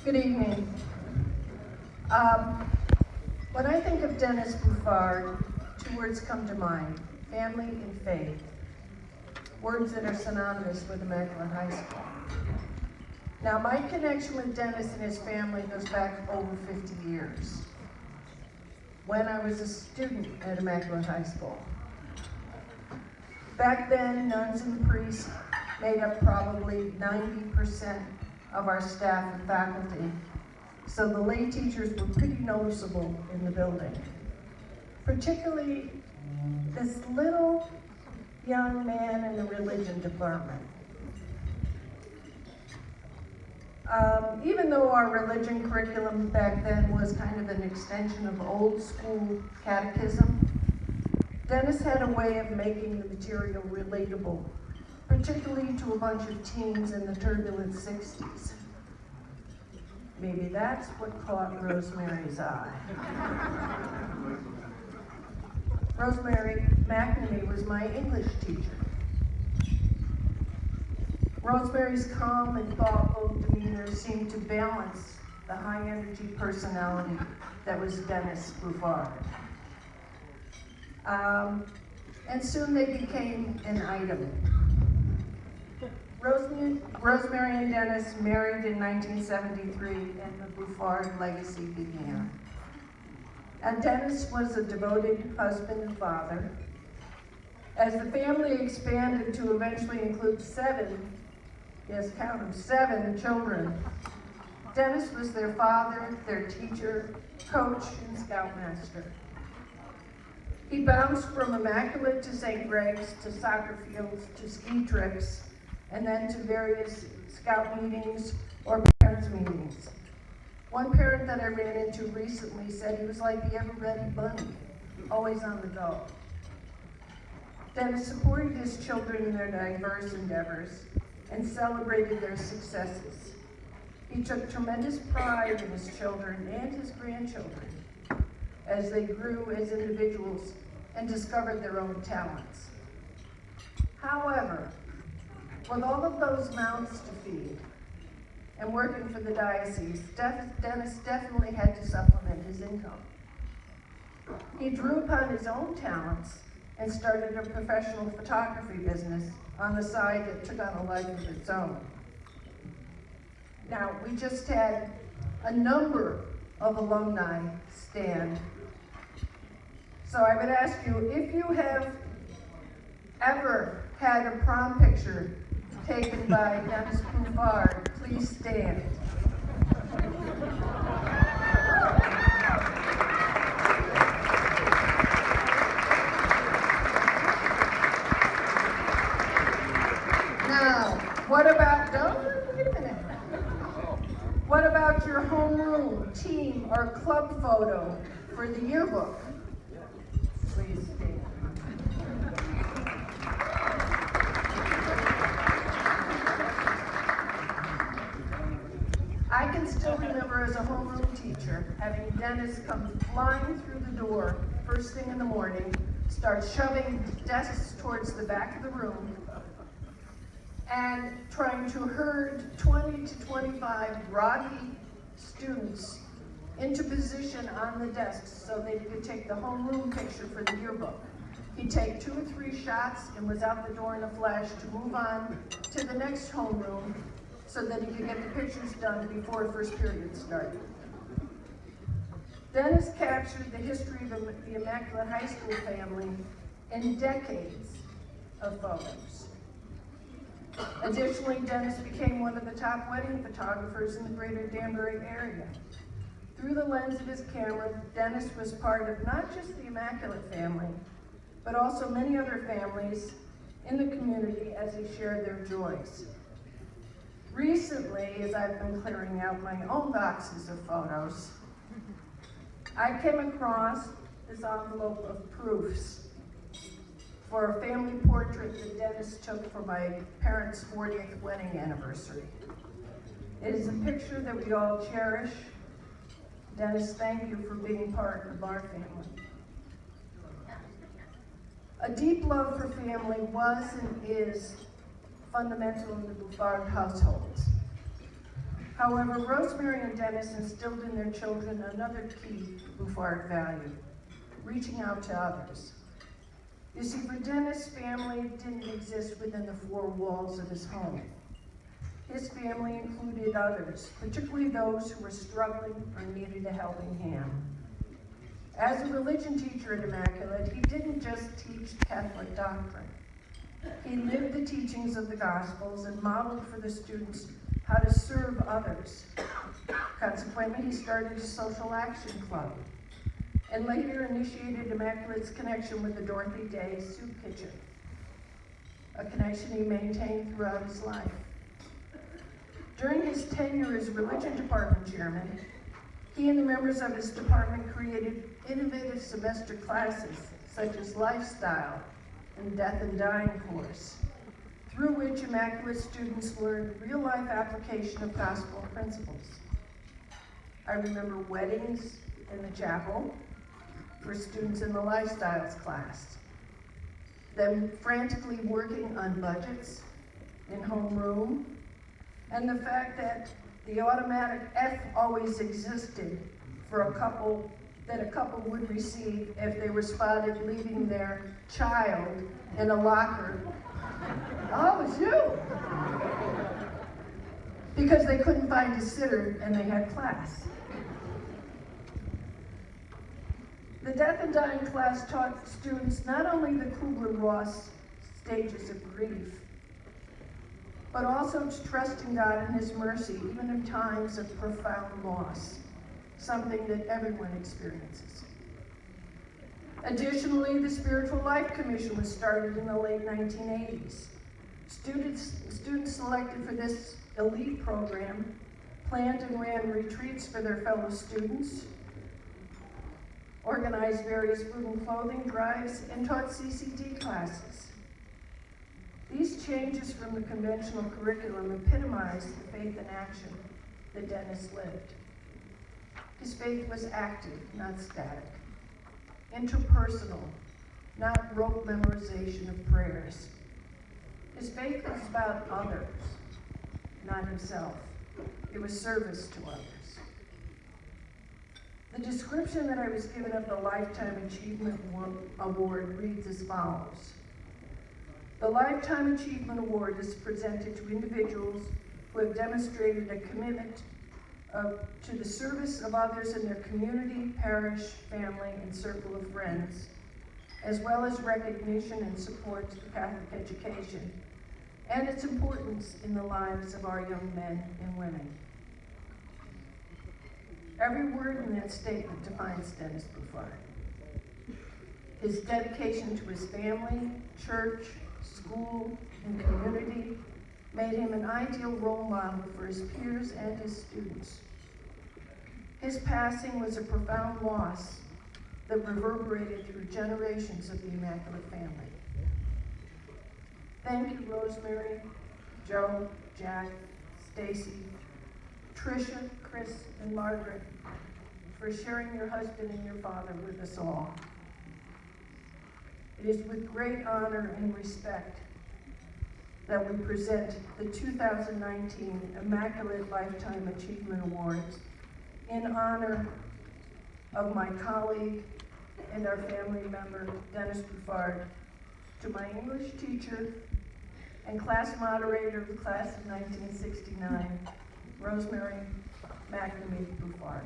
Good evening. When I think of Dennis Bouffard, two words come to mind: family and faith. Words that are synonymous with Immaculate High School. Now, my connection with Dennis and his family goes back over 50 years, when I was a student at Immaculate High School. Back then, nuns and priests made up probably 90% of our staff and faculty, so the lay teachers were pretty noticeable in the building. Particularly this little young man in the religion department. Even though our religion curriculum back then was kind of an extension of old school catechism, Dennis had a way of making the material relatable, particularly to a bunch of teens in the turbulent 60s. Maybe that's what caught Rosemary's eye. Rosemary McNamee was my English teacher. Rosemary's calm and thoughtful demeanor seemed to balance the high-energy personality that was Dennis Bouffard. And soon they became an item. Rosemary and Dennis married in 1973, and the Bouffard legacy began. And Dennis was a devoted husband and father. As the family expanded to eventually include 7, yes, count them, 7 children, Dennis was their father, their teacher, coach, and scoutmaster. He bounced from Immaculate to St. Greg's to soccer fields to ski trips, and then to various scout meetings or parents' meetings. One parent that I ran into recently said he was like the ever-ready bunny, always on the go. Dennis supported his children in their diverse endeavors and celebrated their successes. He took tremendous pride in his children and his grandchildren as they grew as individuals and discovered their own talents. However, with all of those mouths to feed and working for the diocese, Dennis definitely had to supplement his income. He drew upon his own talents and started a professional photography business on the side that took on a life of its own. Now, we just had a number of alumni stand. So I would ask you, if you have ever had a prom picture taken by Dennis Bouffard, please stand. Now, what about, wait a minute. What about your homeroom, team, or club photo for the yearbook? Please stand. I can still remember as a homeroom teacher having Dennis come flying through the door first thing in the morning, start shoving desks towards the back of the room, and trying to herd 20 to 25 groggy students into position on the desks so they could take the homeroom picture for the yearbook. He'd take 2 or 3 shots and was out the door in a flash to move on to the next homeroom so that he could get the pictures done before first period started. Dennis captured the history of the Immaculate High School family in decades of photos. Additionally, Dennis became one of the top wedding photographers in the greater Danbury area. Through the lens of his camera, Dennis was part of not just the Immaculate family, but also many other families in the community as he shared their joys. Recently, as I've been clearing out my own boxes of photos, I came across this envelope of proofs for a family portrait that Dennis took for my parents' 40th wedding anniversary. It is a picture that we all cherish. Dennis, thank you for being part of our family. A deep love for family was and is fundamental in the Bouffard household. However, Rosemary and Dennis instilled in their children another key Bouffard value: reaching out to others. You see, for Dennis, family didn't exist within the four walls of his home. His family included others, particularly those who were struggling or needed a helping hand. As a religion teacher at Immaculate, he didn't just teach Catholic doctrine. He lived the teachings of the Gospels and modeled for the students how to serve others. Consequently, he started a social action club and later initiated Immaculate's connection with the Dorothy Day Soup Kitchen, a connection he maintained throughout his life. During his tenure as religion department chairman, he and the members of his department created innovative semester classes such as Lifestyle and Death and Dying course, through which Immaculate students learned real-life application of gospel principles. I remember weddings in the chapel for students in the Lifestyles class, them frantically working on budgets in homeroom, and the fact that the automatic F always existed for a couple would receive if they were spotted leaving their child in a locker. Oh, it was you! Because they couldn't find a sitter and they had class. The Death and Dying class taught students not only the Kubler-Ross stages of grief, but also trusting God and His mercy, even in times of profound loss, something that everyone experiences. Additionally, the Spiritual Life Commission was started in the late 1980s. Students selected for this elite program planned and ran retreats for their fellow students, organized various food and clothing drives, and taught CCD classes. These changes from the conventional curriculum epitomized the faith in action that Dennis lived. His faith was active, not static. Interpersonal, not rote memorization of prayers. His faith was about others, not himself. It was service to others. The description that I was given of the Lifetime Achievement Award reads as follows. The Lifetime Achievement Award is presented to individuals who have demonstrated a commitment to the service of others in their community, parish, family, and circle of friends, as well as recognition and support to Catholic education and its importance in the lives of our young men and women. Every word in that statement defines Dennis Bouffard. His dedication to his family, church, school, and community made him an ideal role model for his peers and his students. His passing was a profound loss that reverberated through generations of the Immaculate family. Thank you, Rosemary, Joe, Jack, Stacy, Tricia, Chris, and Margaret, for sharing your husband and your father with us all. It is with great honor and respect that we present the 2019 Immaculate Lifetime Achievement Awards in honor of my colleague and our family member, Dennis Bouffard, to my English teacher and class moderator of the class of 1969, Rosemary McNamee Bouffard.